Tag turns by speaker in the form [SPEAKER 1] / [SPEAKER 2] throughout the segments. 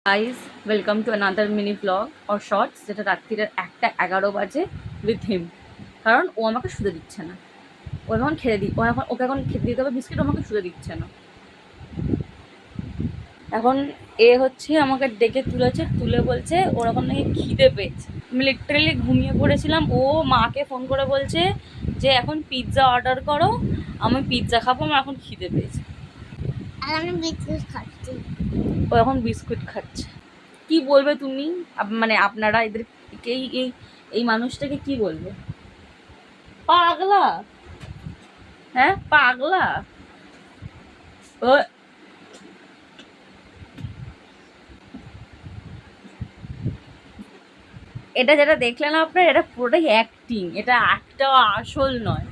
[SPEAKER 1] Guys, welcome to another mini vlog or shorts, যেটা রাত্রির 1:11 বাজে উইথ হিম। কারণ ও আমাকে শুতে দিচ্ছে না। ও এখন ওকে এখন খেতে দিতে হবে বিস্কিট, আমাকে শুতে দিচ্ছে না। এখন হচ্ছে আমাকে ডেকে তুলে বলছে ওর এখন নাকি খিদে পেয়েছে। আমি লিটারেলি ঘুমিয়ে পড়েছিলাম। ও মাকে ফোন করে বলছে যে এখন পিৎজা অর্ডার করো, আমি পিৎজা খাবো, আমার এখন খিদে পেয়েছে।
[SPEAKER 2] আর আমি বিস্কুট খাচ্ছি।
[SPEAKER 1] ও এখন বিস্কুট খাচ্ছে। কি বলবে তুমি? মানে আপনারা এদেরকে এই মানুষটাকে কি বলবে? পাগলা, হ্যাঁ পাগলা। ও এটা যেটা দেখলেন আপনার, এটা পুরোটাই অ্যাক্টিং, এটা একটা আসল নয়।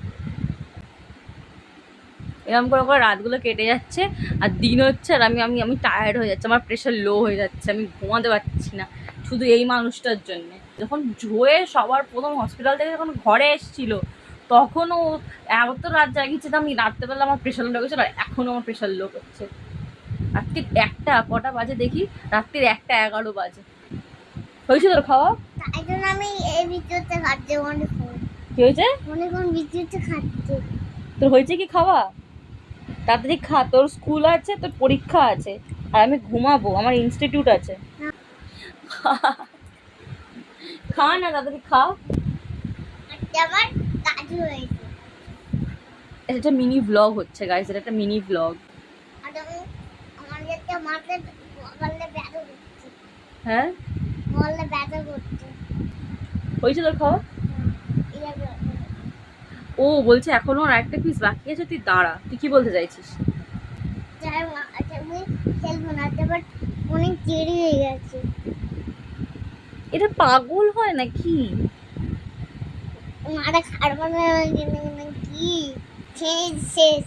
[SPEAKER 1] এরকম করে করে রাতগুলো কেটে যাচ্ছে আর দিন হচ্ছে, আর আমি আমি আমি টায়ার্ড হয়ে যাচ্ছে, আমার প্রেশার লো হয়ে যাচ্ছে, আমি ঘুমাতে পারছি না শুধু এই মানুষটার জন্যে। যখন জোয়ে সবার প্রথম হসপিটাল থেকে যখন ঘরে এসেছিল তখনও এত রাত জাগিয়েছে, আমি রাত্রেবেলা আমার প্রেশার লো গেছিলো, আর এখনও আমার প্রেশার লো করছে। রাত্রির কটা বাজে দেখি? রাত্রির 1:11 বাজে। হয়েছে তোর খাওয়া?
[SPEAKER 2] তাই জন্য আমি এই বিস্কুটটা খাচ্ছি। অনেকক্ষণ
[SPEAKER 1] কি হয়েছে?
[SPEAKER 2] বিস্কুটটা খাচ্ছি।
[SPEAKER 1] তোর হয়েছে কি খাওয়া? তাড়াতাড়ি খা, তোর স্কুল আছে, তোর পরীক্ষা আছে, আর আমি ঘুমাবো, আমার ইনস্টিটিউট আছে। খা না, তাড়াতাড়ি খা।
[SPEAKER 2] আমার কাজু হয়েছে।
[SPEAKER 1] এটা একটা মিনি ব্লগ হচ্ছে গাইস, এটা একটা মিনি ব্লগ।
[SPEAKER 2] আর আমি আমার একটা মাথায় বললে ব্যথা করছে।
[SPEAKER 1] হ্যাঁ,
[SPEAKER 2] বললে ব্যথা করছে।
[SPEAKER 1] হয়েছে তোর খাওয়া? ও বলছে এখনো আর একটা পিস বাকি আছে, তুই দাঁড়া, তুই কি বলতে চাইছিস?
[SPEAKER 2] আমি খেলবো না, বাট অনেক দেরি হয়ে গেছে।
[SPEAKER 1] এটা পাগল হয় নাকি?
[SPEAKER 2] মারা খাবো না কি? শেষ।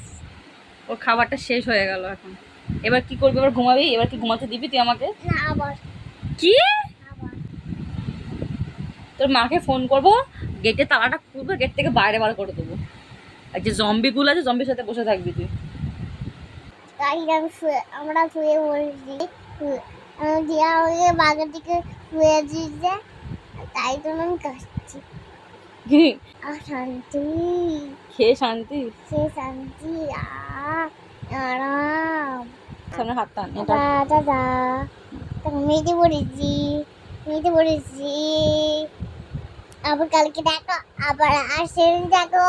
[SPEAKER 1] ওর খাবারটা শেষ হয়ে গেল এখন। এবার কি করবি? এবার ঘুমাবি? এবার কি ঘুমাতে দিবি তুই আমাকে?
[SPEAKER 2] না আবার
[SPEAKER 1] কি?
[SPEAKER 2] আবার
[SPEAKER 1] তোর মাকে ফোন করবো, গেটের তালাটা খুলবো, গেট থেকে বাইরে বার করে দেবো, আর যে জম্বিগুলো আছে জম্বির সাথে বসে থাকবি তুই।
[SPEAKER 2] তাই আমরা শুয়ে পড়েছি। দিয়া হয়ে বাগের দিকে শুয়ে দিয়েছে, তাই জন্য আমি কাশছি। আর শান্তি,
[SPEAKER 1] খেয়ে শান্তি।
[SPEAKER 2] সে শান্তি। আরাম।
[SPEAKER 1] সামনে হাত টান, এটা
[SPEAKER 2] দাদা মেয়েতে পড়েছি, আবার কালকে দেখো, আবার আসেন দেখো।